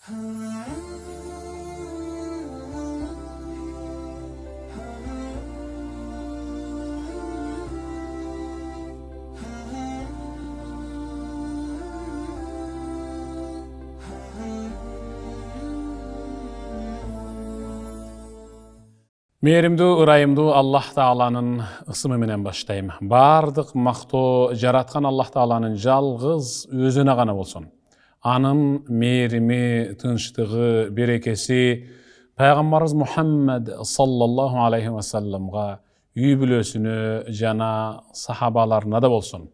Мейримдүү, ырайымдуу Аллах Тааланын ысымы менен баштайм. Бардык мактоо жараткан Аллах Тааланын жалгыз өзүнө гана болсун. Анын мейрими, тынчтыгы, берекеси Пайгамбарыбыз Мухаммад саллаллаху алейхи ва салламга, үй бүлөсүнө жана сахабаларына да болсун.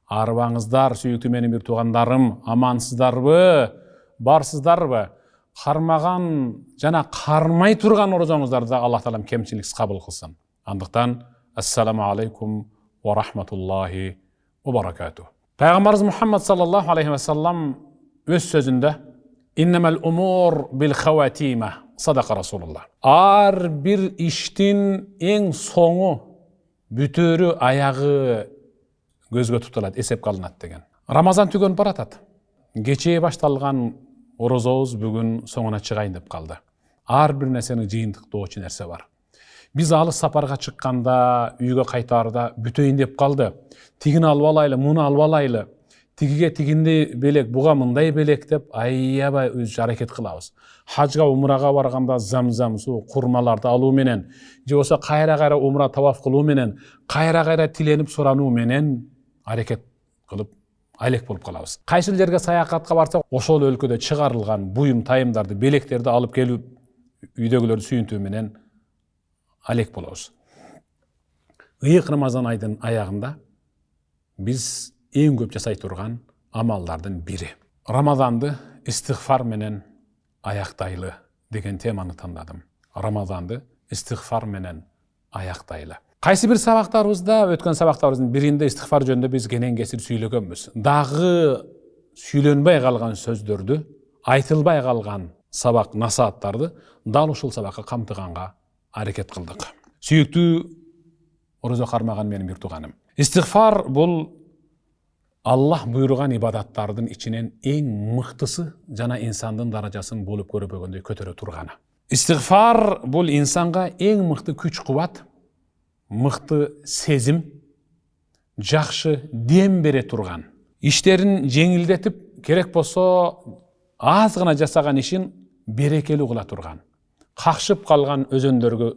Арыбаңыздар, сүйүктүү менин бир туугандарым, амансыздарбы, барсыздарбы? Кармаган жана кармай турган орозоңуздарды Аллах Таалам кемчиликсиз кабыл кылсын. Андыктан ассаламу алейкум ва рахматуллахи ва баракату. Пайгамбарыбыз Мухаммад саллаллаху алейхи ва саллам өз сөзүндө иннамал умур бил хаватима садака Расулуллах. Ар бир иштин эң соңу, бүтөрү, аягы көзгө тутулат, эсепке алынат деген. Рамазан түгөнүп баратат. Кечээ башталган орозобуз бүгүн соңуна чыгайын деп калды. Ар бир нерсенин жыйынтыктоочу нерсе бар. Биз алыс сапарга чыкканда, үйгө кайтаарда бүтөйүн деп калды. Тигини алып алайлы, муну алып алайлы. Тигиге тигинди белек, буга мындай белек деп аябай өз аракет кылабыз. Хажга, умрага барганда замзам суу, курмаларды алуу менен, же болсо кайра умра таваф кылуу менен, кайра тиленип сурануу менен аракет кылып алек болуп калабыз. Кайсыл жерге саякатка барсак, ошол өлкөдө чыгарылган буюм тайымдарды, белектерди алып келип үйдөгүлөрдү сүйүнтүү менен алек болобуз. Ыйык Рамазан айдын аягында биз эң көп жасай турган амалдардын бири. Рамазанды истигфар менен аяктайлы деген теманы тандадым. Рамазанды истигфар менен аяктайлы. Кайсы бир сабактарыбызда, өткөн сабактарыбыздын биринде истигфар жөнүндө биз кенен кесир сүйлөгөнбүз. Дагы сүйлөнбөй калган сөздөрдү, айтылбай калган сабак насааттарды дал ушул сабакка камтыганга аракет кылдык. Сүйүктүү орозо кармаган менин бир тууганым. Истигфар бул Аллах буйруган ибадаттардын ичинен эң мыктысы жана инсандын даражасын болуп көрбөгөндөй көтөрө турганы. Истигфар бул инсанга эң мыкты күч-кубат, мыкты сезим, жакшы дем бере турган. Иштерин жеңилдетип, керек болсо аз гана жасаган ишин берекелүү кыла турган. Какшып калган өзөндөргө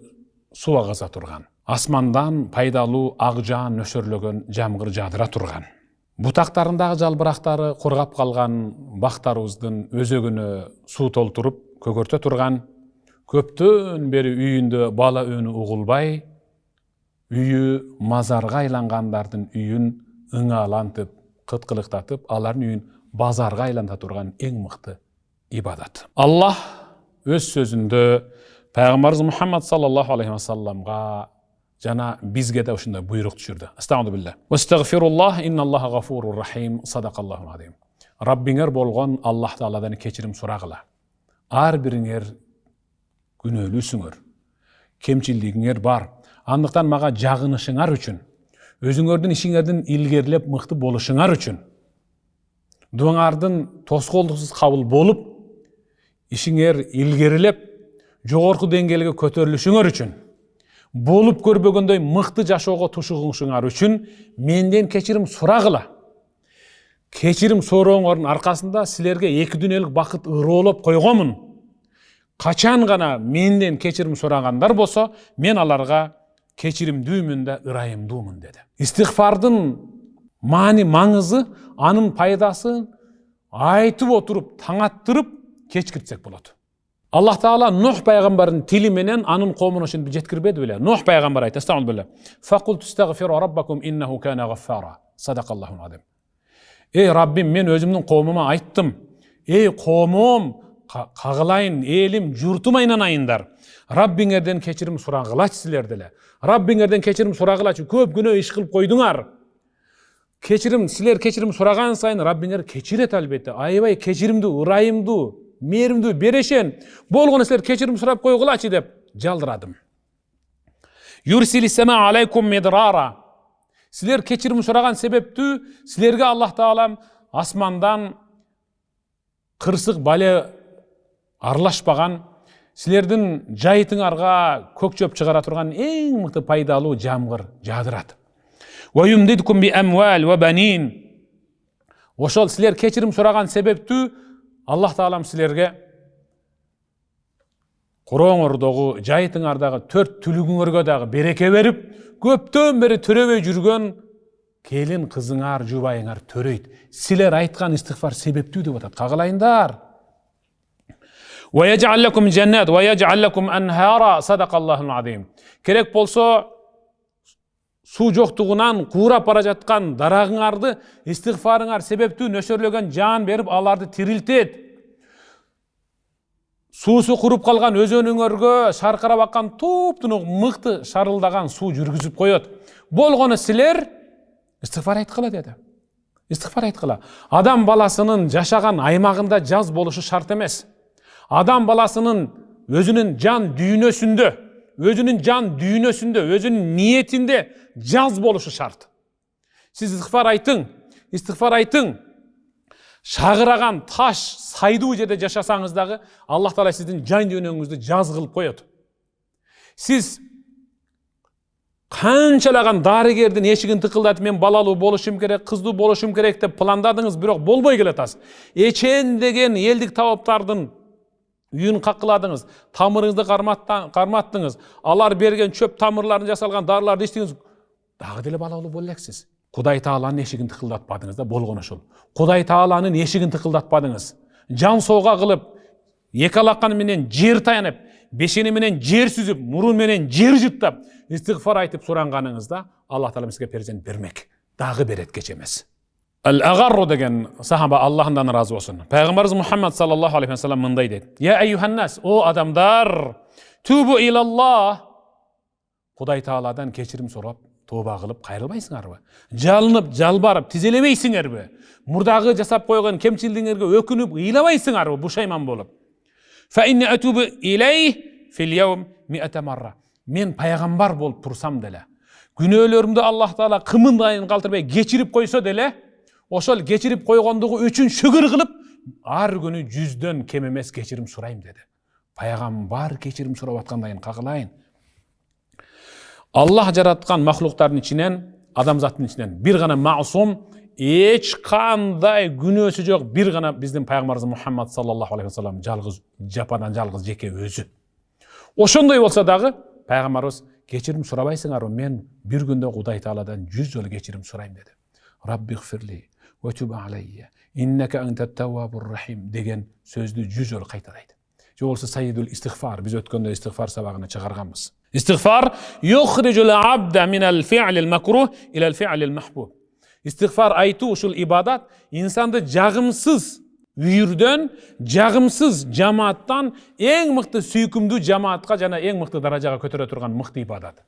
суу агыза турган. Асмандан пайдалуу ак жаан нөшөрлөгөн жамгыр жаадыра турган. Бутактарындагы жалбырактары кургап калган бактарыбыздын өзөгүнө суу толтуруп көгөртө турган. Көптөн бери үйүндө бала үнү угулбай, үйү мазарга айлангандардын үйүн ыңаалантып, кыткылыктатып, алардын үйүн базарга айланта турган эң мыкты ибадат. Аллах өз сөзүндө Пайгамбарыбыз Мухаммад саллаллаху алейхи ва салламга жана бизге да ушундай буйрук түшүрдү. Астагфируллах. Вастагфируллах, инналлаха гафурур рахим. Садакаллаху азим. Раббиңер болгон Аллах Тааладан кечирим сурагыла. Ар бириңер күнөөлүүсүңөр. Кемчилдигиңер бар. Андыктан мага жагынышыңар үчүн, өзүңөрдүн ишиңердин илгерлеп мыкты болушуңар үчүн, дуаңардын тоскоолдуксуз кабыл болуп, ишиңер илгерилеп, жогорку деңгээлге көтөрүлүшүңөр үчүн, болуп көрбөгөндөй мыкты жашоого тушугуңушуңар үчүн менден кечирим сурагыла. Кечирим сурооңордун аркасында силерге эки дүйнөлүк бакыт ыроолоп койгонмун. Качан гана менден кечирим сурагандар болсо, мен аларга кечиримдүүмүн да ырайымдуумун деди. Истигфардын маңызы, анын пайдасын айтып отуруп, таңаттырып кечкиртсек болот. Аллах Таала Нух пайгамбардын тили менен анын коомуна ушинтип жеткирбеди беле? Нух пайгамбар айтты: "Астагфируллах. Факул тустагфиру раббакум иннаху кана гаффара." Садакаллаху азим. Эй Раббим, мен өзүмдүн коомума айттым. Эй коомум, кагылайын, элим, журтум айнанайындар. Раббиңерден кечирим сурагылачы силер деле. Раббиңерден кечирим сурагылачы, көп күнөө иш кылып койдуңар. Силер кечирим сураган сайын Раббиңер кечирет албетте. Аябай кечиримдүү, ырайымдуу, мээримдүү, берешен. Болгону силер кечирим сурап койгулачы деп жалдырадым. Юрсили сама алейкум мидрара. Силер кечирим сураган себептүү, силерге Аллах Таалам асмандан кырсык бале аралашпаган, силердин жайытыңарга көк жөп чыгара турган эң мыкты пайдалуу жамгыр жаадырат. وَيُمْدِدْكُمْ بِأَمْوَالٍ وَبَنِينَ. Ошол силер кечирим сураган себептүү Аллах Таалам силерге курооңордогу, жайытыңардагы 4 түлүгүңөргө дагы береке берип, көптөн бери төрөбөй жүргөн келин кызыңар, жубайыңар төрөйт. Силер айткан истигфар себептүү деп атат. Кагалайындар. وَيَجْعَلْ لَكُمْ جَنَّاتٍ وَيَجْعَلْ لَكُمْ أَنْهَارًا. صدق الله العظيم. Керек болсо суу жоктугунан куурап бара жаткан дарагыңарды истигфарыңар себептүү нөсөрлөгөн жан берип, аларды тирилтет. Суусу куруп калган өзөнүңөргө шаркырап аккан туп-тунук мыкты шарылдаган суу жүргүзүп коет. Болгону силер истигфар айткыла деди. Истигфар айткыла. Адам баласынын жашаган аймагында жаз болушу шарт эмес. Адам баласынын өзүнүн жан дүйнөсүндө, өзүнүн ниетинде жаз болушу шарт. Сиз истигфар айтың. Шагыраган таш, сайдуу жерде жашасаңыз дагы Аллах Таала сиздин жан дүйнөңүздү жаз кылып коет. Сиз канчалаган дарыгердин эшигин тыкылдатып, мен балалуу болушум керек, кыздуу болушум керек деп пландадыңыз, бирок болбой келатасыз. Эчен деген элдик табыптардын үйүн какыладыңыз, тамырыңызды карматтыңыз, алар берген чөп тамырларын жасалган дарыларды ичтиңиз, дагы деле балалуу боло элексиз. Кудай Тааланын эшигин тыкылдатпадыңыз да, болгон ошол. Кудай Тааланын эшигин тыкылдатпадыңыз. Жан соога кылып, эки алаканы менен жер таянып, бешени менен жер сүзүп, мурун менен жер жыттап, истигфар айтып суранганыңызда Аллах Таала сизге перзент бермек. Дагы берет, кеч эмес. Ал-Агарру деген сахаба, Аллахдан разы болсун, Пайгамбарыбыз Мухаммад саллаллаху алейхи ва саллям мындай дейт: "Я айюханнас, о адамдар, тубу илаллах." Кудай Тааладан кечирим сурап, тооба кылып кайрылбайсыңарбы? Жалынып, жалбарып, тизелебейсиңерби? Мурдагы жасап койгон кемчилдигиңерге өкүнүп, ыйламайсыңарбы бушайман болуп? Фа инни атубу илей фил яум 100 марра. Мен пайгамбар болуп турсам деле, күнөөлөрүмдү Аллах Таала кымындайын калтырбай кечирип койсо деле, ошол кечирип койгондугу үчүн шүгүр кылып, ар күнү 100дөн кем эмес кечирим сурайм деди. Пайгамбар кечирим сурап аткандайын кагылайын. Аллах жараткан махлуктардын ичинен, адамзаттын ичинен бир гана маусум, эч кандай күнөөсү жок, бир гана биздин пайгамбарыбыз Мухаммад саллаллаху алейхи ва саллям, жалгыз жападан жалгыз жеке өзү. Ошондой болсо дагы пайгамбарыбыз кечирим сурабайсыңарбы? Мен бир күндө Кудай Тааладан 100 жолу кечирим сурайм деди. Раббигфирли ва туба алейя иннека антат таввабур рахим деген сөздү 100 жолу кайталайт. Же болсо сайидул истигфар, биз өткөндө истигфар сабагына чыгарганбыз. Истигфар юхриджул абда минал фи'лил макрух илал фи'лил махбуб. Истигфар айтуу, ушул ибадат инсанды жагымсыз үйүрдөн, жагымсыз жамааттан эң мыкты сүйкүмдүү жамаатка жана эң мыкты даражага көтөрө турган мыкты ибадат.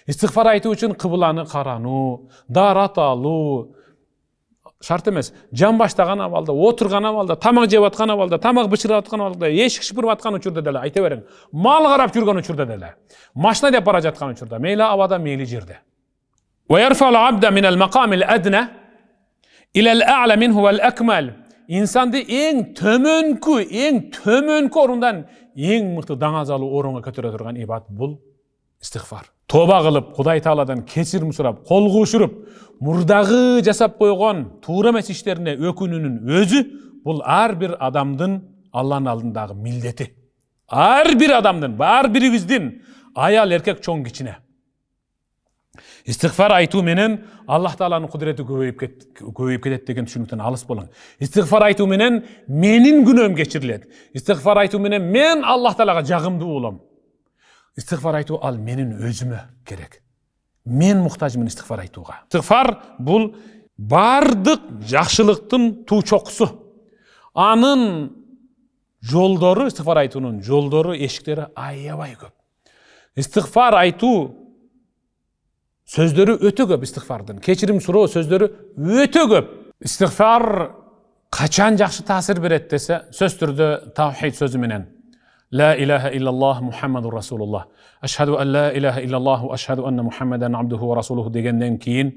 Истигфар айтуу үчүн кыбланы карануу, дарат алуу шарт эмес. Жан баштаган абалда, отурган абалда, тамак жеп аткан абалда, тамак бычырап аткан абалда, эшик шыпырып аткан учурда деле айта бериң. Мал карап жүргөн учурда деле, машина деп бара жаткан учурда, мейли абада, мейли жерде. Ва ярфал абда минал макамил адна илал а'ла минху вал акмал. Инсанды эң төмөнкү орундан эң мыкты даңазалуу орунга көтөрө турган ибадат бул истигфар. Тоба кылып, Кудай Тааладан кечирим сурап, кол куушуруп, мурдагы жасап койгон туура эмес иштерине өкүнүүнүн өзү бул ар бир адамдын Алланын алдындагы милдети. Ар бир адамдын, ар бирибиздин, аял, эркек, чоң, кичине. Истигфар айтуу менен Аллах Тааланын кудурети көбөйүп кетет деген түшүнүктөн алыс болуң. Истигфар айтуу менен менин күнөөм кечирилет. Истигфар айтуу менен мен Аллах Таалага жагымдуу болом. Истигфар айтуу ал менин өзүмө керек. Мен муктажмын истигфар айтууга. Истигфар бул бардык жакшылыктын туу чокусу. Анын жолдору, истигфар айтуунун жолдору, эшиктери аябай көп. Истигфар айтуу сөздөрү өтө көп. Истигфардын кечирим суроо сөздөрү өтө көп. Истигфар качан жакшы таасир берет десе, сөз түрдө таухид сөзү менен. La ilaha illallah Muhammadur Rasulullah. Ashhadu an la ilaha illallah wa ashhadu anna Muhammadan abduhu wa rasuluhu дегенден кийин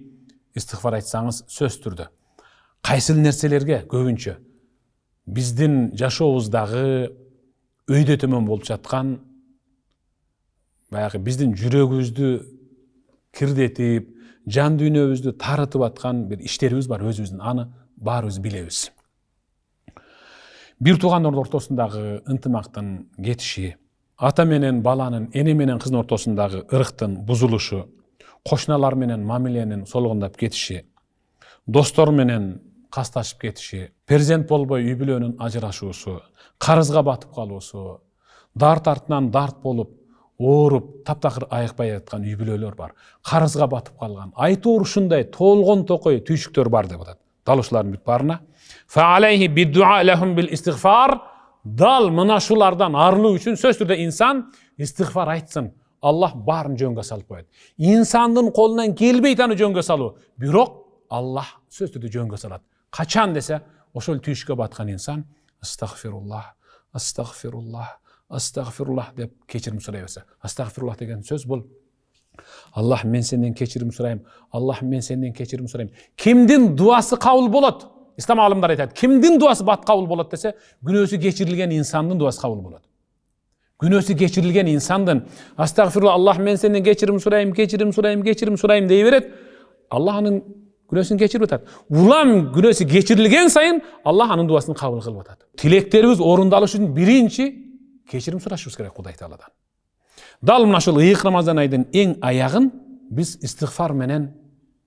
истигфар айтсаңыз сөз түрдө. Кайсыл нерселерге көбүнчө биздин жашообуздагы өйдө төмөн болуп жаткан баягы биздин жүрөгүбүздү кирдетип, жан дүйнөбүздү тарытып аткан бир иштерибиз бар өзүбүздүн, аны баарыбыз билебиз. Бир туугандардын ортосундагы ынтымактын кетиши, ата менен баланын, эне менен кыздын ортосундагы ырыктын бузулушу, кошуналар менен мамиленин солгундап кетиши, достор менен касташып кетиши, перзент болбой үй бүлөнүн ажырашуусу, карызга батып калуусу, дарт артынан дарт болуп, ооруп, таптакыр айыкпай жаткан үй бүлөлөр бар. Карызга батып калган, айтор ушундай толгон токой түйшүктөр бар деп атат. Дал ушулардын бүт баарына фаалейхи биддуа лахум бил истигфар, дал мына шулардан арылуу үчүн сөзсүз түрдө инсан истигфар айтсын. Аллах баарын жөнгө салып коет. Инсандын колунан келбейт аны жөнгө салуу, бирок Аллах сөзсүз түрдө жөнгө салат. Качан десе, ошол түйшүккө баткан инсан астагфируллах, астагфируллах, астагфируллах деп кечирим сурай берсе. Астагфируллах деген сөз бул Аллах, мен сенден кечирим сурайм. Аллах, мен сенден кечирим сурайм. Кимдин дуасы кабыл болот? Ислам алымдар айтат. Кимдин дуасы бат кабыл болот десе, күнөөсү кечирилген инсандын дуасы кабыл болот. Күнөөсү кечирилген инсандын астагфируллах, Аллах, мен сенден кечирим сурайм, кечирим сурайм, кечирим сурайм дей берет. Аллах анын күнөөсүн кечирип атат. Улам күнөөсү кечирилген сайын Аллах анын дуасын кабыл кылып атат. Тилектерибиз орундалыш үчүн биринчи кечирим сурашыбыз керек Кудай Тааладан. Дал мына ушул ыйык Рамазан айдын эң аягын биз истигфар менен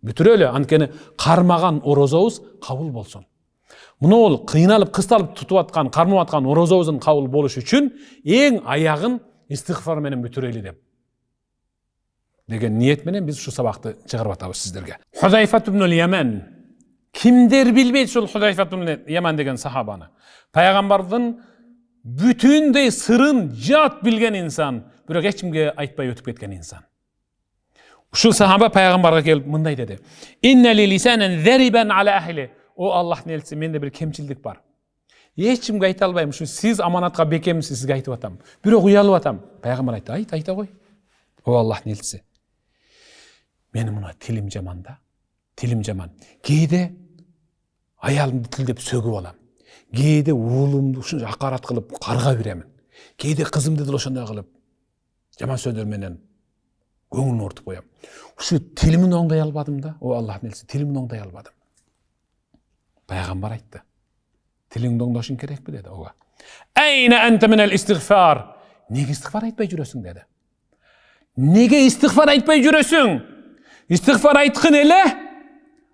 бүтүрөлү, анткени кармаган орозобуз кабыл болсун. Мына ол кыйналып, кысталып тутуп аткан, кармап аткан орозобуздун кабыл болушу үчүн эң аягын истигфар менен бүтүрөлү деп деген ниет менен биз ушу сабакты чыгарып атабыз сиздерге. Худайфат ибн Яман. Кимдер билбейт ушул Худайфат ибн Яман деген сахабаны. Пайгамбардын бүтүндөй сырын жат билген инсан, бирок эч кимге айтпай өтүп кеткен инсан. Ушул сахаба пайгамбарга келип мындай деди: "Инна ли лисанан зарибан ала ахли." О Аллахтын элчиси, менде бир кемчилдик бар. Эч кимге айта албайм. Ушу сиз аманатка бекемсиз, сизге айтып атам. Бирок уялып атам. Пайгамбар айтты: "Айта кой." О Аллахтын элчиси, менин мына тилим жаман да. Тилим жаман. Кээде аялымды тилдеп сөгүп алам. Кээде уулумду ушунча акарат кылып карга биремин. Кээде кызымды деле ошондой кылып жаман сөздөр менен көңүлүн ортуп коям. Ушу тилимин оңдой албадым да. О Аллахтын элчиси, тилимин оңдой албадым. Пайгамбар айтты: "Тилиңди оңдошуң керекпи?" деди. Ооба. "Айна анта минал истигфар?" Неге истигфар айтпай жүрөсүң деди. Неге истигфар айтпай жүрөсүң? Истигфар айткын эле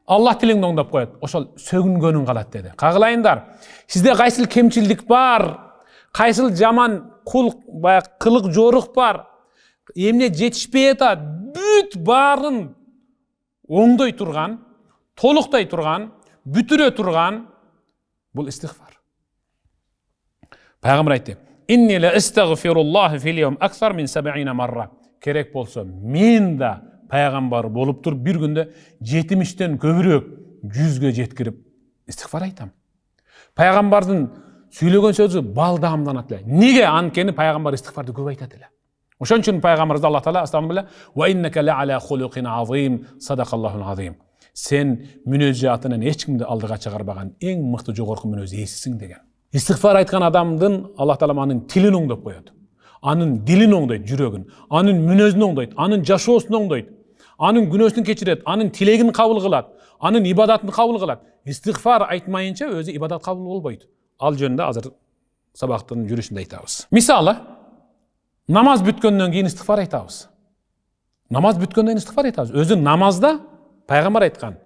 Аллах тилиңди оңдоп коет. Ошол сөгүнгөнүң калат деди. Кагылайындар. Сизде кайсыл кемчилдик бар? Кайсыл жаман кылык жорук бар? Эмне жетишпей атат? Бүт баарын оңдой турган, толуктай турган, бүтүрө турган бул истигфар. Пайгамбар айтты: "Инни ла астагфируллах фил йом аксар мин 70 марра." Керек болсо мен да пайгамбар болуп туруп бир күндө 70тен көбүрөөк 100ге жеткирип истигфар айтам. Пайгамбардын сүйлөгөн сөзү балдаамданат эле. Неге? Анткени пайгамбар истигфарды көп айтат эле. Ошон үчүн пайгамбарыбыз Аллах Таала астагфирулла ва иннака ла ала хулуқин азим садақаллахул азим. Сен мүнөз жаатынан эч кимди алдыга чыгарбаган эң мыкты жогорку мүнөз ээсисиң деген. Истигфар айткан адамдын Аллах Таала анын тилин оңдоп коет. Анын дилин оңдойт, жүрөгүн, анын мүнөзүн оңдойт, анын жашоосун оңдойт, анын күнөөсүн кечирет, анын тилегин кабыл кылат, анын ибадатын кабыл кылат. Истигфар айтмайынча өзү ибадат кабыл болбойт. Ал жөнүндө азыр сабактын жүрүшүндө айтабыз. Мисалы, намаз бүткөндөн кийин истигфар айтабыз. Намаз бүткөндөн кийин истигфар айтабыз. Өзү намазда пайгамбар айткан.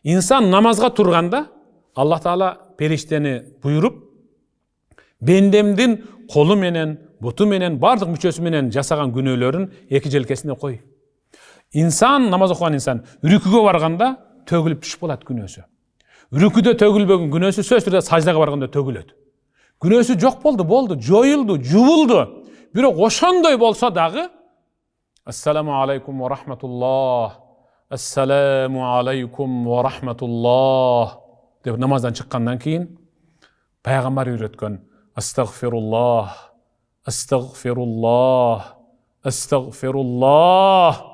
Инсан намазга турганда Аллах Таала периштени буйруп, бендемдин колу менен, буту менен, бардык мүчөсү менен жасаган күнөөлөрүн эки желкесине кой. Инсан, намаз окуган инсан, рүкүгө барганда төгүлүп түшүп калат күнөөсү. Рүкүдө төгүлбөгөн күнөөсү сөзсүз түрдө саждага барганда төгүлөт. Күнөөсү жок болду, жоюлду, жубулду. Бирок ошондой болсо дагы Ассаламу алейкум ва рахматуллах, Ассаламу алейкум ва рахматуллах деп намаздан чыккандан кийин пайгамбар үйрөткөн Астагфируллах, Астагфируллах, Астагфируллах.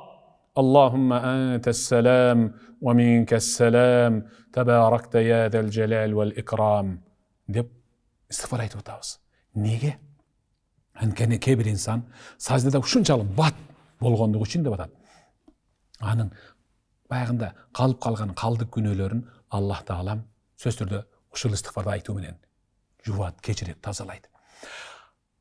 Аллахумма антас-салам ва минкас-салам, табаракта я зал-жалал вал икрам деп истигфар айтып атабыз. Неге? Анткени кээ бир инсан саждада ушунчалык бат болгондугу үчүн деп атат. Анын баягында калып калган калдык күнөөлөрүн Аллах Таалам сөз түрдө ушул истигфарды айтуу менен жуат, кечирет, тазалайт.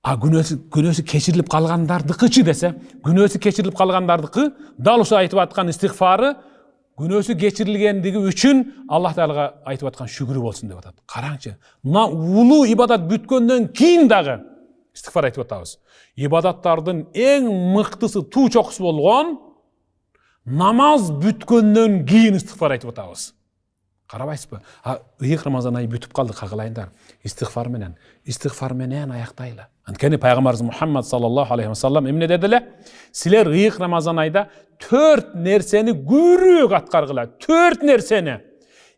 А күнөөсү кечирилип калгандардыкычы десе, күнөөсү кечирилип калгандардыкы дал ушул айтып аткан истигфары күнөөсү кечирилгендиги үчүн Аллах Таалага айтып аткан шүгүрү болсун деп атат. Караңчы, мына улуу ибадат бүткөндөн кийин дагы истигфар айтып атабыз. Ибадаттардын эң мыктысы, туу чокусу болгон намаз бүткөндөн кийин истигфар айтып атабыз. Карабайсызбы? Ыйык Рамазан айы бүтүп калды, кагылайындар. Истигфар менен аяктайлы. Анткени пайгамбарыбыз Мухаммад саллаллаху алейхи ва саллам эмне дедиле? Силер ыйык Рамазан айда 4 нерсени күбүрөөк аткаргыла. 4 нерсени.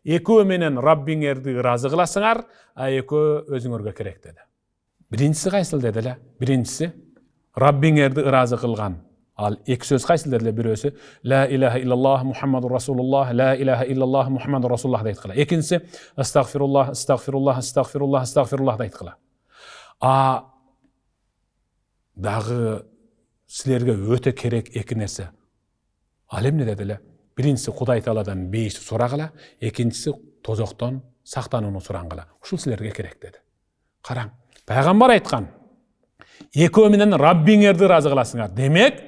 Экөө менен Раббиңерди ыраазы кыласыңар, а экөө өзүңөргө керек деди. Биринчиси кайсыл дедиле? Биринчиси Раббиңерди ыраазы кылган. Ал эки сөз кайсыл дедиле? Бирөөсү ла илаха иллаллах Мухаммадур Расулуллах, ла илаха иллаллах Мухаммадур Расулуллах дейт кыла. Экинчиси астагфируллах, астагфируллах, астагфируллах, астагфируллах дейт кыла. Дагы силерге өтө керек эки нерсе. Ал эмне дедиле? Биринчиси Кудай Тааладан бейишти сурагыла, экинчиси тозоктон сактанууну сураңгыла. Ушул силерге керек деди. Караң, пайгамбар айткан. Экөө менен Раббиңерди ыраазы кыласыңар. Демек,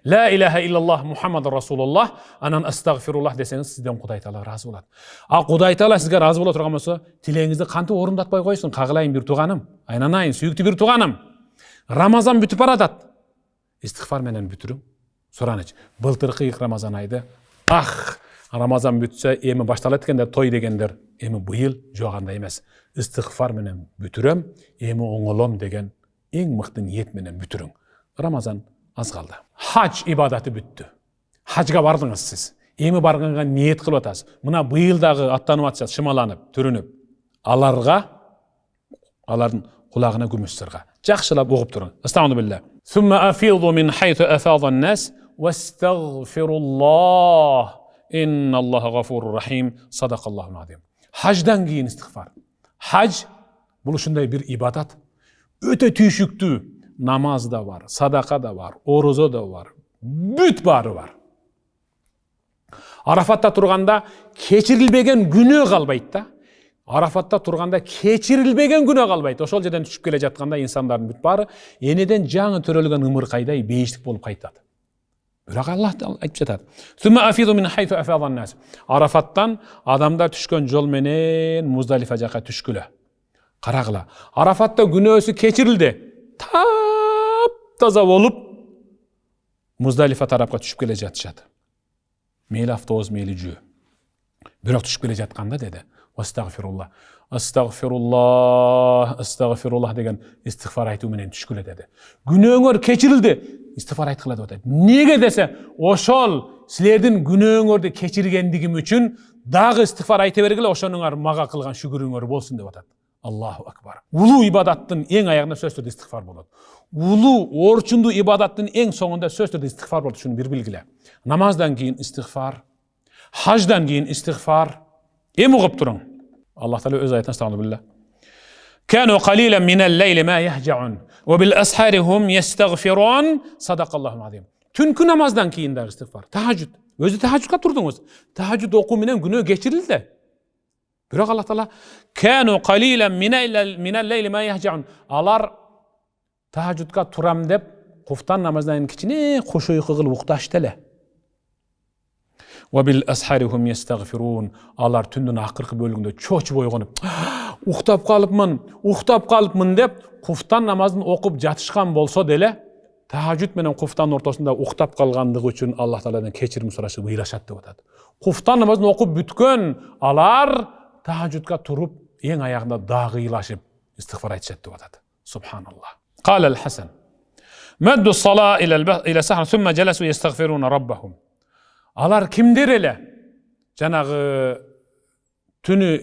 ла илаха иллаллах Мухаммадур Расулуллах, анан астагфируллах десеңиз, сизден Кудай Таала ыраазы болот. А Кудай Таала сизге ыраазы боло турган болсо, тилегиңизди кантип орундатпай койсун? Кагылайын бир тууганым, айнанайын, сүйүктүү бир тууганым. Рамазан бүтүп баратат. Истигфар менен бүтүрүң. Сураныч, былтыркы ыйык Рамазан айды, Рамазан бүтсө эми башталат экендер, той дегендер, эми быйыл жок андай эмес. Истигфар менен бүтүрөм, эми оңолом деген эң мыкты ниет менен бүтүрүң. Рамазан аз калды. Хадж ибадаты бүттү. Хаджга бардыңыз сиз. Эми барганга ниет кылып атасыз. Мына быйыл дагы аттанып атышат, шымаланып, түрүнүп. Алардын кулагына күмүш сырга. Жакшылап угуп туруң. Астагфируллах. Сумма афиду мин хайту афадан нас вастагфируллах. Инналлаха гафурур рахим. Садакаллахул азим. Хаждан кийин истигфар. Хадж бул ушундай бир ибадат. Өтө түйшүктүү. Намаз да бар, садака да бар, орозо да бар, бүт бары бар. Арафатта турганда кечирилбеген күнөө калбайт да. Арафатта турганда кечирилбеген күнөө калбайт. Ошол жерден түшүп келе жатканда инсандардын бүт бары энеден жаңы төрөлгөн ымыркайдай бейиштик болуп кайтат. Бирок Аллах айтып жатат. Сумма афиду мин хайту афадан нас. Арафаттан адамдар түшкөн жол менен Муздалифа жака түшкүлө. Карагыла. Арафатта күнөөсү кечирилди. Таза болуп Муздалифа тарапка түшүп келе жатышат. Мейли автобус, мейли жөө. Бирок түшүп келе жатканда деди, астагфируллах, астагфируллах, астагфируллах деген истигфар айтуу менен түшкүлө деди. Күнөөңөр кечирилди, истигфар айткыла деп атат. Неге десе, ошол силердин күнөөңөрдү кечиргендигим үчүн дагы истигфар айта бергиле, ошонуңар мага кылган шүгүрүңөр болсун деп атат. Аллаху акбар. Улуу ибадаттын эң аягында сөз түрдө истигфар болот. Улуу орчундуу ибадаттын эң соңунда сөз түрдө истигфар болот. Шуну бир билгиле. Намаздан кийин истигфар, хаждан кийин истигфар. Эми угуп туруң. Аллах Таала өз аятында астагфируллах. Кану қалилан минал лейли ма яхжаун ва бил асхари хум ястагфирун. Садакаллахул азим. Түнкү намаздан кийин дагы истигфар. Тахажжуд. Өзү тахажжудка турдуңуз. Тахажжуд окуу менен күнөө кечирилди. Бирок Аллах Таала кану қалилан минал лейли ма яхжаун. Алар тахажжудка турам деп куфтан намаздан кичине кош уйку кылып укташты эле. Ва бил асхари хум ястагфирун. Алар түндүн акыркы бөлүгүндө чочуп ойгонуп, уктап калыпмын деп куфтан намазын окуп жатышкан болсо деле, тахажжуд менен куфтан ортосунда уктап калгандыгы үчүн Аллах Тааладан кечирим сурашып ыйлашат деп атат. Куфтан намазын окуп бүткөн алар тахажжудка туруп эң аягында дагы ыйлашып истигфар айтышат деп атат. Субханаллах. Qala al-Hasan maddu as-salat ila sahar thumma jalasu yastaghfiruna rabbahum. Алар кимдер эле? Жанагы түнү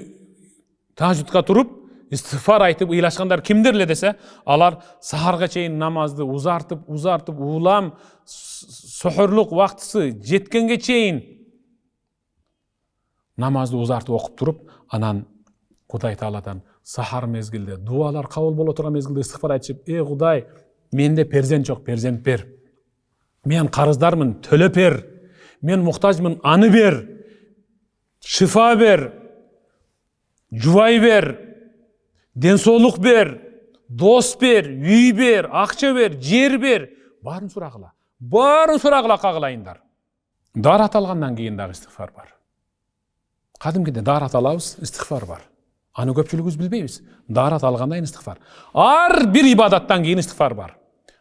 тахажжудка туруп истигфар айтып ыйлашкандар кимдер эле десе, алар сахарга чейин намазды узартып, улам сохорлук вактысы жеткенге чейин намазды узартып окуп туруп, анан Кудай Тааладан сахар мезгилде дуалар кабыл боло турган мезгилде истигфар айтышып, Кудай, Mende перзент жок, перзент бер. Мен карыздармын, төлөп бер. Мен муктажмын, аны бер. Шифа бер. Жубай бер. Денсаулык бер. Дос бер, үй бер, акча бер, жер бер. Барын сурагыла. Барын сурагыла кагылайындар. Дарат алгандан кийин дагы истигфар бар. Кадимкиде дарат алабыз, истигфар бар. Аны көпчүлүгүбүз билбейбиз. Дарат алгандан кийин истигфар. Ар бир ибадаттан кийин истигфар бар.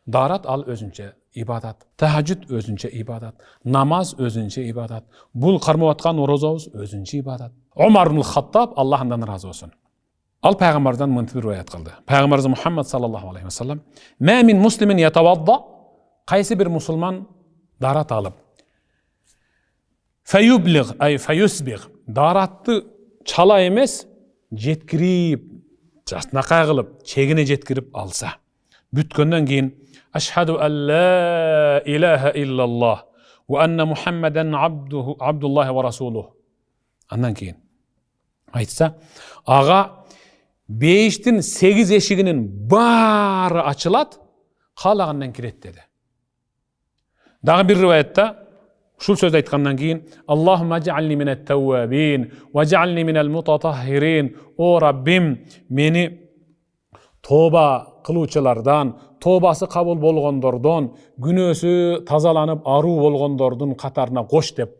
Дарат ал өзүнчө ибадат. Тахажжуд өзүнчө ибадат. Намаз өзүнчө ибадат. Бул кармап аткан орозобуз өзүнчө ибадат. Омар ибн Хаттаб Аллах андан ыраазы болсун. Ал пайгамбардан мынтип бир риwayat кылды. Пайгамбарыбыз Мухаммад саллаллаху алейхи ва саллям: "Ма мин муслимин ятавадда", кайсы бир мусулман дарат алып, фаюблиг ай фаюсбиг, даратты чала эмес, жеткирип, жастынакай кылып, чегине жеткирип алса, бүткөндөн кийин ашхаду ан ла илаха иллаллах ва анна Мухаммадан абдуллахи ва расулух. Андан кийин айтса, ага бейиштин 8 эшигинин баары ачылат, каалагандан кирет деди. Дагы бир риwayatта ушул сөз айткандан кийин Аллахумма адж'ални минат тауабин ва адж'ални минал мутатаххирин. О Раббим, мени тоба кылуучулардан, тобасы кабыл болгондордон, күнөөсү тазаланып аруу болгондордун катарына кош деп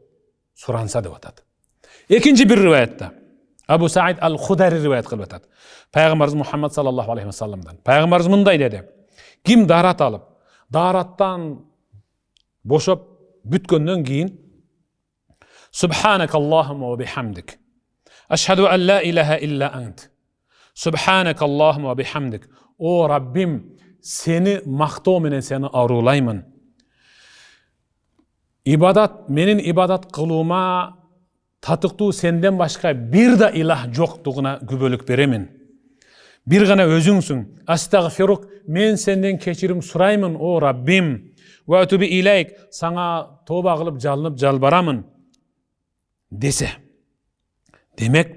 суранса деп атат. Экинчи бир риwayatта Абу Саид ал-Худари риwayat кылып атат. Пайгамбарыбыз Мухаммад саллаллаху алейхи ва салламдан. Пайгамбарыбыз мындай деди: ким дарат алып, дараттан бошоп бүткөндөн кийин Субханакаллахумма ва бихамдик. Ашхаду ан ла илаха илля ант. Субханакаллахумма ва бихамдик. О Раббим, сени мактоо менен сени арулаймын. Ибадат, менин ибадат кылуума татыктуу сенден башка бир да илах жоктугуна күбөлүк беремин. Бир гана өзүңсүң. Астагфирук, мен сенден кечирим сураймын, о Раббим. Ва атуби илейк, саңа тоба кылып жалынып жалбарамын десе. Демек,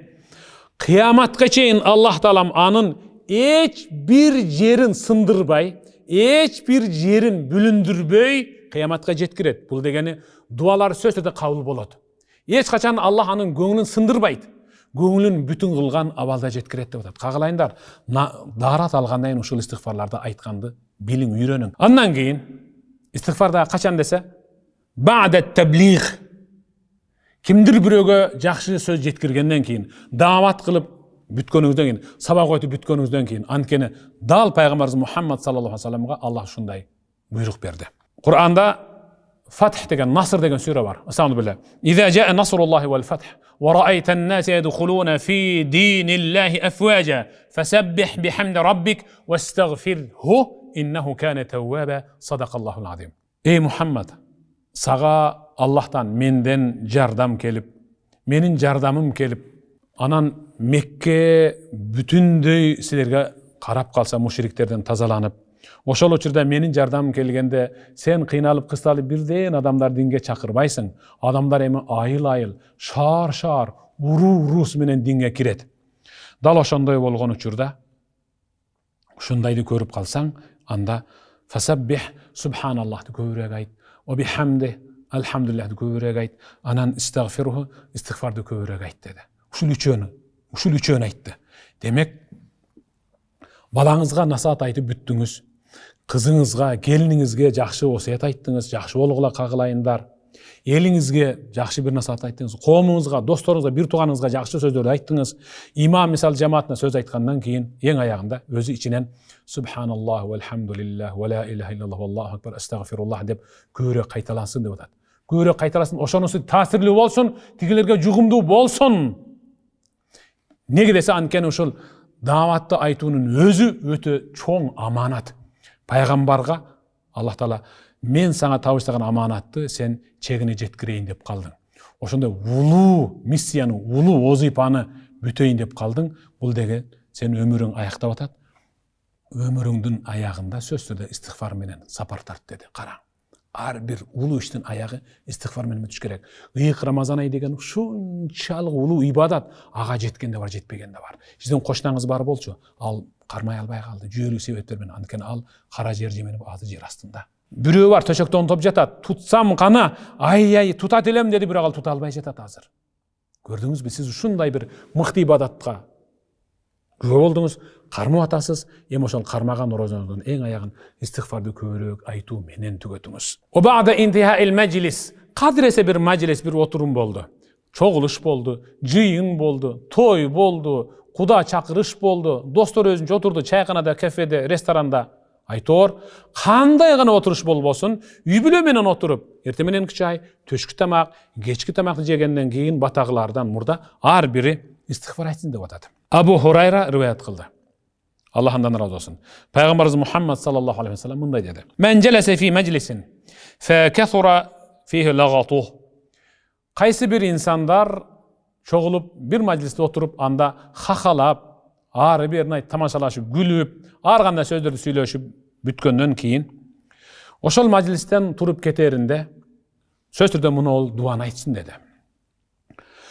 кыяматка чейин Аллах Таалам анын эч бир жерин сындырбай, эч бир жерин бүлүндүрбөй кыяматка жеткирет. Бул дегени дуалар сөзсүздө кабыл болот. Эч качан Аллах анын көңүлүн сындырбайт. Көңүлүн бүтүн кылган абалда жеткирет деп атат. Кагалайындар, дарат алгандан кийин ушул истигфарларды айтканды билиң, үйрөнүң. Андан кийин истигфарда качан десе, ба'да таблиг. Кимдир бирөөгө жакшы сөз жеткиргенден кийин, даават кылып бүткөнүңүздөн кийин, сабак айтып бүткөнүңүздөн кийин, анткени дал пайгамбарыбыз Мухаммад саллаллаху алейхи ва салламга Аллах ушундай буйрук берди. Кур'анда Фатх деген, Наср деген сүрө бар. Асамду билlah. Иза жаа насруллахи вал фатх ва раайтан нас ядхулуна фи диниллахи афважа фасаббих бихамди раббик вастагфирху иннаху кана тавваба. Садакаллахул азим. Эй Мухаммад, сага Аллахтан менден жардам келип, менин жардамым келип, анан Мекке бүтүндөй силерге карап калса, мушриктерден тазаланып, ошол учурда менин жардамым келгенде сен кыйналып кысталып бирден адамдар динге чакырбайсың. Адамдар эми айыл-айыл, шаар-шаар, уруу-уруусу менен динге кирет. Дал ошондой болгон учурда ушундайды көрүп калсаң, анда фасаббих, субханаллахты көбүрөөк айт, ва бихамди, алхамдулиллахты көбүрөөк айт, анан истагфируху, истигфарды көбүрөөк айт деди. Ушул үчөөнү айтты. Демек, балаңызга насаат айтып бүттүңүз, кызыңызга, келиниңизге жакшы осуят айттыңыз, жакшы болгула кагылайындар. Элиңизге жакшы бир насаат айттыңыз, коомуңузга, досторуңузга, бир тууганыңызга жакшы сөздөрдү айттыңыз. Имам мисал жамаатына сөз айткандан кийин эң аягында өзү ичинен субханаллах валхамдулиллах ва ла илаха иллаллах валлаху акбар астагфируллах деп көбүрөөк кайталансын деп атат. Көбүрөөк кайталансын, ошонусу таасирлүү болсун, тигилерге жугумдуу болсун. Неге десе, анткени ушул дааватты айтуунун өзү өтө чоң аманат. Пайгамбарга Аллах Таала мен саңа табыстаган аманатты сен чегине жеткирейин деп калдың. Ошондой улуу миссияны, улуу вазифаны бүтөйүн деп калдың. Бул деген сен өмүрүң аяктап атат. Өмүрүңдүн аягында сөзсүздө истигфар менен сапар тарт деди. Караң. Ар бир улуу иштин аягы истигфар менен өтүш керек. Ыйык Рамазан айы деген ушунчалык улуу ибадат, ага жеткен да бар, жетпеген да бар. Сиздин кошунаңыз бар болчу, ал кармай албай калды, жүйөлүк себептер менен. Анткени ал кара жер жеменип азы жер астында. Бирөө бар төшөктө онтоп жатат, тутсам кана, ай тутат элем деди, бирок ал тута албай жатат азыр. Көрдүңүзбү, сиз ушундай бир мыкты ибадатка күбө болдуңуз, кармап атасыз, эми ошол кармаган орозоңуздун эң аягын истигфарды көбүрөөк айтуу менен түгөтүңүз. Ба'да интихаил маҗлис, кадыресе бир маҗлис, бир отурум болду. Чогулуш болду, жыйын болду, той болду, куда чакырыш болду, достор өзүнчө отурду, чайканада, кафеде, ресторанда. Айтор, кандай гана отуруш болбосун, үй бүлө менен отуруп, эртең мененки чай, төшкү тамак, кечки тамакты жегенден кийин батагылардан мурда ар бири истигфар айтсын деп атат. Абу Хурайра риваят кылды. Аллах андан разы болсун. Пайгамбарыбыз Мухаммад саллаллаху алейхи ва саллям мындай деди: "Мен жаласа фи маҗлисин, фа касура фихи лагату." Кайсы бир инсандар чогулуп, бир маҗлисте отуруп, анда хахалап, ары берине тамашалашып, күлүп, ар кандай сөздөрдү сүйлөшүп бүткөндөн кийин, ошол маҗлистен туруп кетеринде сөз түрдө муну дуаны айтсын деди.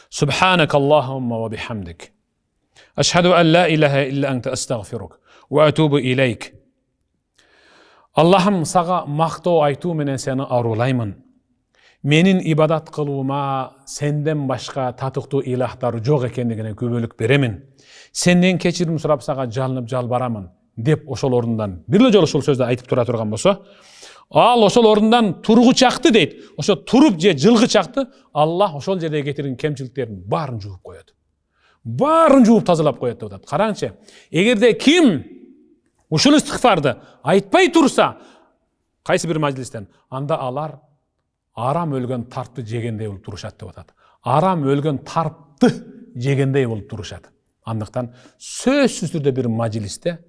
Субханакаллахумма ва бихамдик. Ашхаду ан ла илаха илля анта астагфирук ва атубу илейк. Аллахым, сага мактоо айтуу менен сени арулаймын. Менин ибадат кылуума сенден башка татыктуу илахтар жок экендигине күбөлүк беремин. Сенден кечирим сурап сага жалынып жалбарамын деп ошол орундан бир эле жолу ушул сөздү айтып тура турган болсо, ал ошол орундан тургучакты дейт. Ошо туруп же жылгычакты Аллах ошол жерде кетирген кемчиликтерин баарын жууп коет. Баарын жууп тазалап коет деп атат. Караңчы, эгерде ким ушул истигфарды айтпай турса, кайсы бир маҗлистен, анда алар арам өлгөн тарпты жегендей болуп турушат деп атат. Арам өлгөн тарпты жегендей болуп турушат. Андыктан сөзсүз түрдө бир маҗлисте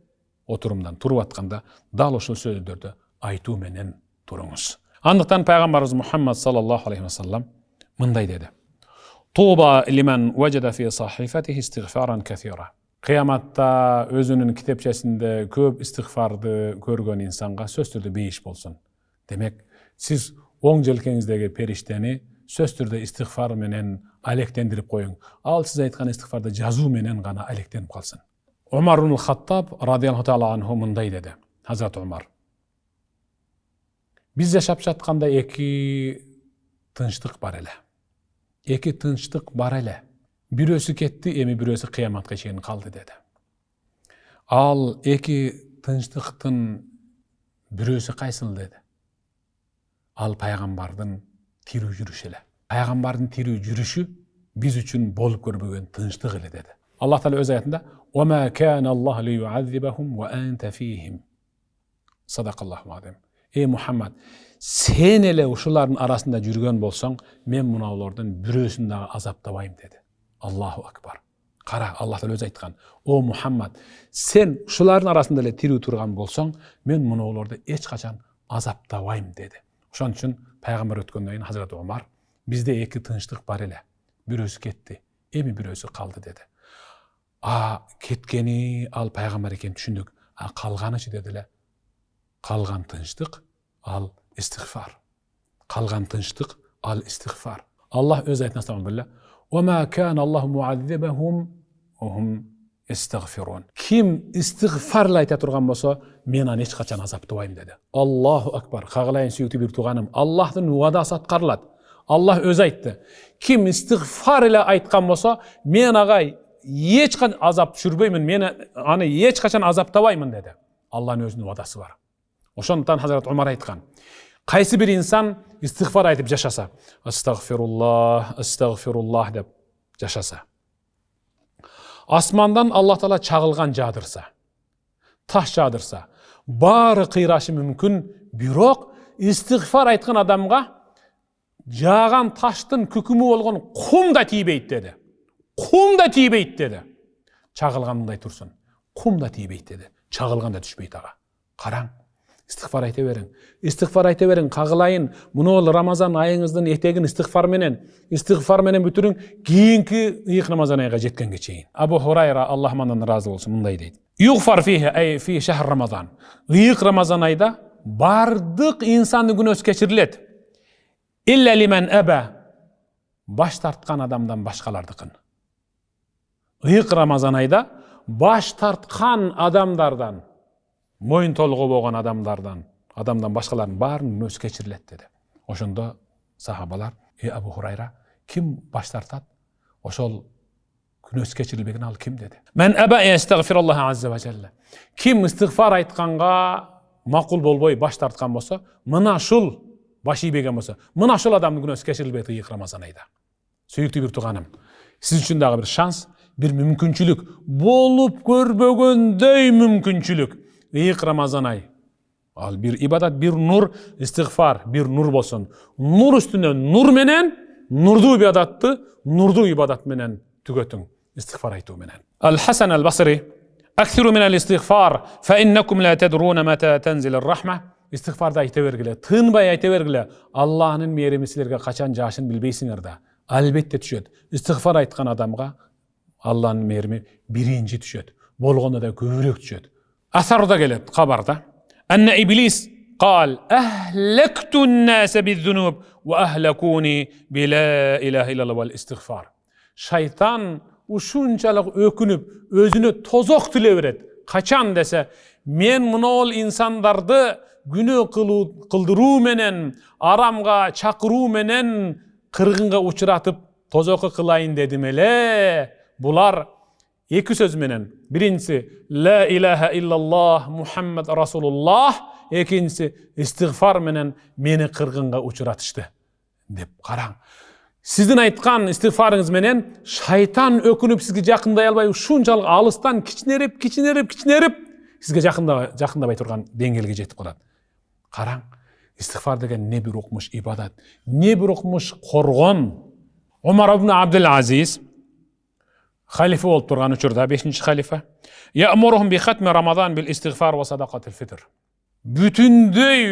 отурумдан туруп атканда дал ошол сөздөрдү айтуу менен туруңуз. Андыктан пайгамбарыбыз Мухаммад саллаллаху алейхи ва саллям мындай деди: "Туба лиман вajada fi sahifatihi istighfaran kathira." Кыяматта өзүнүн китепчесинде көп истигфарды көргөн инсанга сөз түрдө бейиш болсун. Демек, сиз оң желкеңиздеги периштени сөз түрдө истигфар менен алектендирип коюң. Ал сиз айткан истигфарды жазуу менен гана алектенип калсын. Умар ибн Хаттаб радияллаху таала анху мындай деди. Хазрат Умар: "Биз жашап жатканда эки тынчтык бар эле. Эки тынчтык бар эле. Бирөөсү кетти, эми бирөөсү кыяматка чейин калды" деди. Ал эки тынчтыктын бирөөсү кайсыл деди? Ал пайгамбардын тирүү жүрүшү эле. Пайгамбардын тирүү жүрүшү биз үчүн болуп көрбөгөн тынчтык эле деди. Аллах Таала өз аятында: "Ва ма кана Аллах лию'аззибахум ва анта фихим." Садакаллаху азим. Ey Muhammad, sen эле ушулардын арасында жүргөн болсоң, мен муналардын бирөөсүн дагы азаптабайм деди. Аллаху акбар. Кара, Аллах Таала өз айткан: "О Muhammad, сен ушулардын арасында эле тирүү турган болсоң, мен муналарды эч качан азаптабайм" деди. Ошон үчүн пайгамбар өткөндөн кийин Хазрат Умар: "Бизде эки тынчтык бар эле. Бирөөсү кетти, эми бирөөсү калды" деди. Кеткени ал пайгамбар экенин түшүндүк. Калганычы деди эле. Калган тынчтык ал истигфар. Калган тынчтык ал истигфар. Аллах өз айтына стамбылла: "Ва ма кана Аллаху му'аззибахум ва хум истигфирун." Ким истигфар айта турган болсо, мен аны эч качан азаптабайм деди. Аллаху акбар. Кагалайын сүйүктүү бир тууганым, Аллахтын уадасы аткарылат. Аллах өз айтты: "Ким истигфар эле айткан болсо, мен ага эч качан азап түшүрбөймүн, мен аны эч качан азаптабаймын" деди. Аллахтын өзүнүн уадасы бар. Ошондон Хазрат Умар айткан: кайсы бир инсан истигфар айтып жашаса, астагфируллах, астагфируллах деп жашаса, асмандан Аллах Таала чагылган жаадырса, таш жаадырса, баары кыйрашы мүмкүн, бирок истигфар айткан адамга жааган таштын күкүмү болгон кум да тийбейт деди. Кум да тийбейт деди. Чагылгандай турсун. Кум да тийбейт деди. Чагылган да түшпөйт ага. Караң, истигфар айта бериң. Истигфар айта бериң, кагылайын. Муну Рамазан айыңыздын этегин истигфар менен бүтүрүң, кийинки ыйык Рамазан айга жеткенге чейин. Абу Хурайра, Аллах мандан разы болсун, мындай дейт: "Югфар фихи ай фи шахр Рамазан." Ыйык Рамазан айда Bardık insanın günahı keçirilet. İlla limen ebe. Baş tartkan adamdan başkalardыкын. Iyık Ramazan ayda baş tartkan adamlardan, moyun tolgu bolgan adamdan başkalarının barının günahı keçirilet dedi. Oşunda sahabalar, Abu Hurayra, kim baş tartat? Oşol günahı keçirilbegini al kim dedi. Men ebe estağfirullah azze ve celle. Kim istiğfar aytkanга makul bolboy baş tartkan bolsa, mına şul baş iýbegen bolsa, mına şul adamın günahı keçirilbegini iyık Ramazan ayda. Süýüktүү bir tuganym. Siz üçin dagы bir şans, bir mümkünçülük, bolup görbөгөндөй mümkünçülük. Iyık Ramazan ay. Al bir ibadat, bir nur, istiğfar, bir nur bolsun. Nur üstüne nur menen, nurdu ibadatty, nurdu ibadat menen tügötüň. İstiğfar aytуу menen. Al-Hasan al-Basri, "Aksiru minel istiğfar, fe innekum la tedrun meta tenzilur rahme." İstiğfarda ayta bergile, tınbay ayta bergile. Allah'ın merimi sizlerge kaçan jaşyn bilbeysiňer da. Albatta düşöt. İstiğfar aytkan adamga Allah'ın merimi birinci düşöt. Bolganda da köbürek düşöt. Asarda gelet kabarda. Enne iblis قال أهلكت الناس بالذنوب وأهلكوني بلا إله إلا الله والاستغفار. Şeytan uşunçalık ökünüp özünü tozok tileberet. Kaçan dese men munol insandardı günü kıldıruu menen, aramga çakıruu menen kırgınga uçuratıp tozoku kılayın dedim ele. Bular iki söz menen. Birincisi la ilahe illallah Muhammed Rasulullah. İkincisi istiğfar menen meni kırgınga uçuratıştı. Dep karang. Sizin aytkan istiğfarınız menen şeytan ökünüp sizge jakınday albay şunçalık alıstan kiçinerip sizge jakındabay turgan deňgelge jetip kalat. Karang. İstiğfar degen ne bir okmuş ibadat, ne bir okmuş korgon. Umar ibn Abdülaziz halife bolup turgan uçurda 5-nji halife. Ya'muruhum bi hatmi Ramazan bil istiğfar ve sadaqatil fitr. Bütünдөй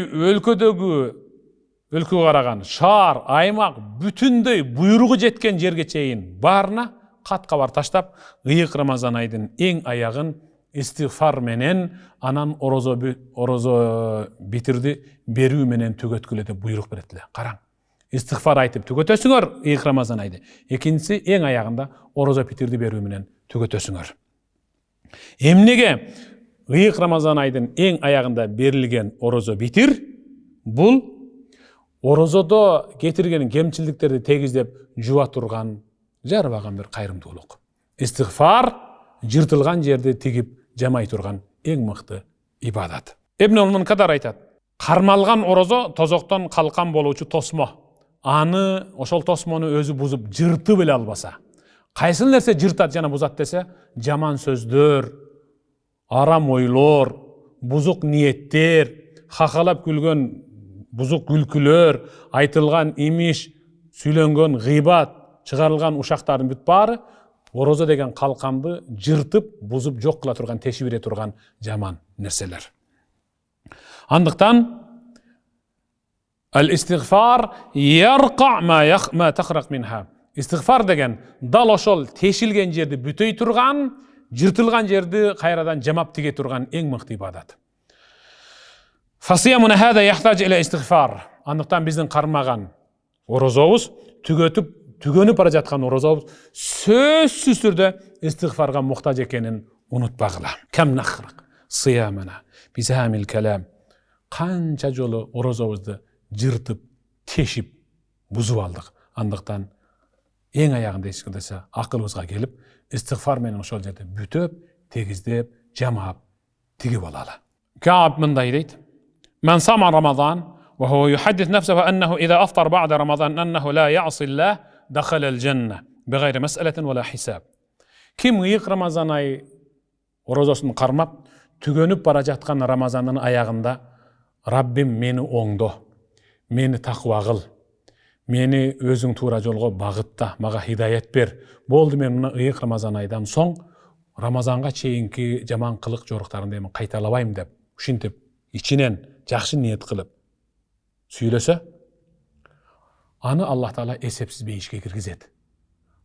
өлkө karagan, şahar, aymak, bütünдөй buyruğu jetken jerge çeyin barına kat-kabar taştap, ıyık Ramazan aydın en ayağın istiğfar menen anan orozo bitirdi berүү menen tögötkülede buyruk berettiler. Karang. İstiğfar aytıp tögötösüňөр ıyık Ramazan aydı. İkincisi en ayağında orozo bitirdi berүү menen tögötösüňör. Emnege ıyık Ramazan aydın en ayağında berilgen orozo bitir, bul orozoda getirgen kemçiliklerdi tegizlep juwa turgan, jarbagan bir kayrımdуулuk. İstiğfar jırtılgan jerde tigip jamay turgan en mıқты ibadat. Ibn al-Munkadar aytat, karmalgan orozo tozokton kalkan boluvçu tosmo. Anı, oşol tosmonu özü buzup jırtı bile albasa. Kaysyl nerse jırtat jana buzat dese, jaman sözdör, aram oylor, buzuk niyetler, hakalap gülgön buzuk gülkülör, aytılgan imiş, süylöngen gıйбат, çıgarılgan uşakların büt bari, orozo degen kalkandı jırtıp, buzup jok kıla turgan, teşbir turgan jaman nerseler. Andıktan al-istiğfar yarqa ma tahraq minha. İstiğfar degen dal oşol teşilgen жерди bütöy turgan, jırtılgan жерди kayradan jamap tige turgan en mıқты ibadat. Fasiyamuna hada yahtaj ila istiğfar. Andıktan bizden karmagan orozobuz tügönüp bara jatkan orozobuz sözsüz türde istiğfarga muhtaç ekenin unutpagıla. Kam nahraq siyamana bizamil kalam. Kança jolu orozobuzdu jırtıp, teşip, buzup aldık. Andıktan en ayağında eskidese akılımızga gelip istiğfar menen oşol jerde bütöp, tegizdep, jamap, tigip alala. Ka'b mınday deyt. Men sama Ramazan ve huve yuhaddis nefsehu ennehu iza aftar ba'da Ramazan ennehu la ya'sillah dakhalal cenne bigayri mes'eletin ve la hisab. Kim ıyık Ramazan ayı orozosunu karmap, tügönüp bara jatkan Ramazanın ayağında Rabbim meni oňdo, meni takwa kıl, meni özüň tuura jolga bagıtta, maga hidayet ber. Boldu men muna ıyık Ramazan aydan soň Ramazanga çeyinki jaman kılık joruktarynda men kaytalabaym dep, uşintip içinen jakşı niyet kılıp süylese, anı Allah Taala esepsiz beyişke kirgizet.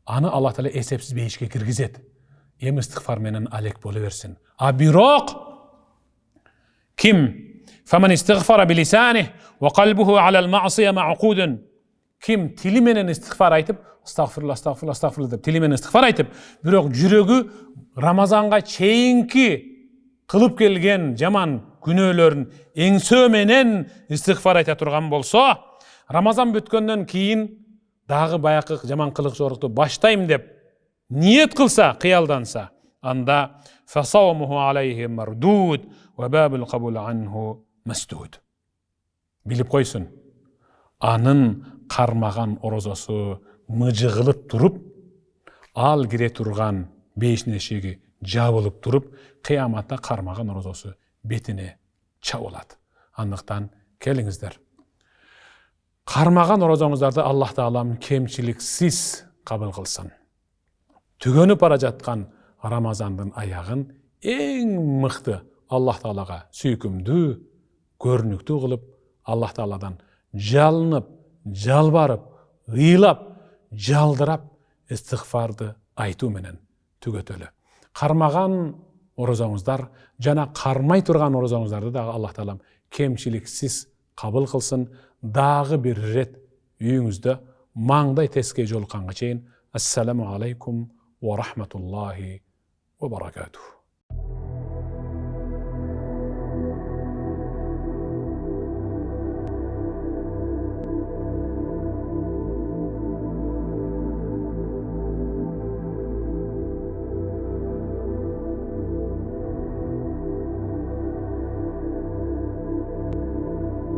Anı Allah Taala esepsiz beyişke kirgizet. Em istiğfar menen alek boluversin. A birok kim فَمَنْ اسْتِغْفَرَ بِلِسَانِهِ وَقَلْبُهُ عَلَى الْمَعْصِيَةِ مَعْقُودٌ. Kim tili menen istighfar aytıp, astagfirullah dep tili menen istighfar aytıp, birok jüregi Ramazanga çeyinki kılıp gelgen jaman günöөлөрүн eňsö menen istighfar ayta turgan bolsa, Ramazan bütkөндөн kийин dagı bayakı jaman kılık joruktu baştayım dep niyet kılsa, kıyaldansa, anda فَصَوْمُهُ عَلَيْهِ مَرْدُودٌ وَبَابُ الْقَبُولِ عَنْهُ مَسْدُودٌ. Bilip koysun, anın karmagan orozosu mıjıgılıp turup, al gire turgan beş neşigi jabılıp turup, kıyamatta karmagan orozosu betine çavulat. Andıktan keliңizler. Karmagan orozoňuzdardy Allah Taalam kemçiliksiz kabul kılsın. Tügönüp bara jatkan Ramazandın ayağın en mıhtı Allah Taalaga süykümdü, görnüktü kılıp, Allah Taaladan jalınıp, jalbarıp, ıylap, jaldırap istighfardı aytуу menen tügötölü. Karmagan orozoňuzdar jana karmay turgan orozoňuzdardy da Allah Taalam kemçiliksiz kabul kılsın. Dagı bir ret üýüňizde maňday teske jolukanga çeyin. Assalamu aleykum ve rahmetullahi ve barakatuh.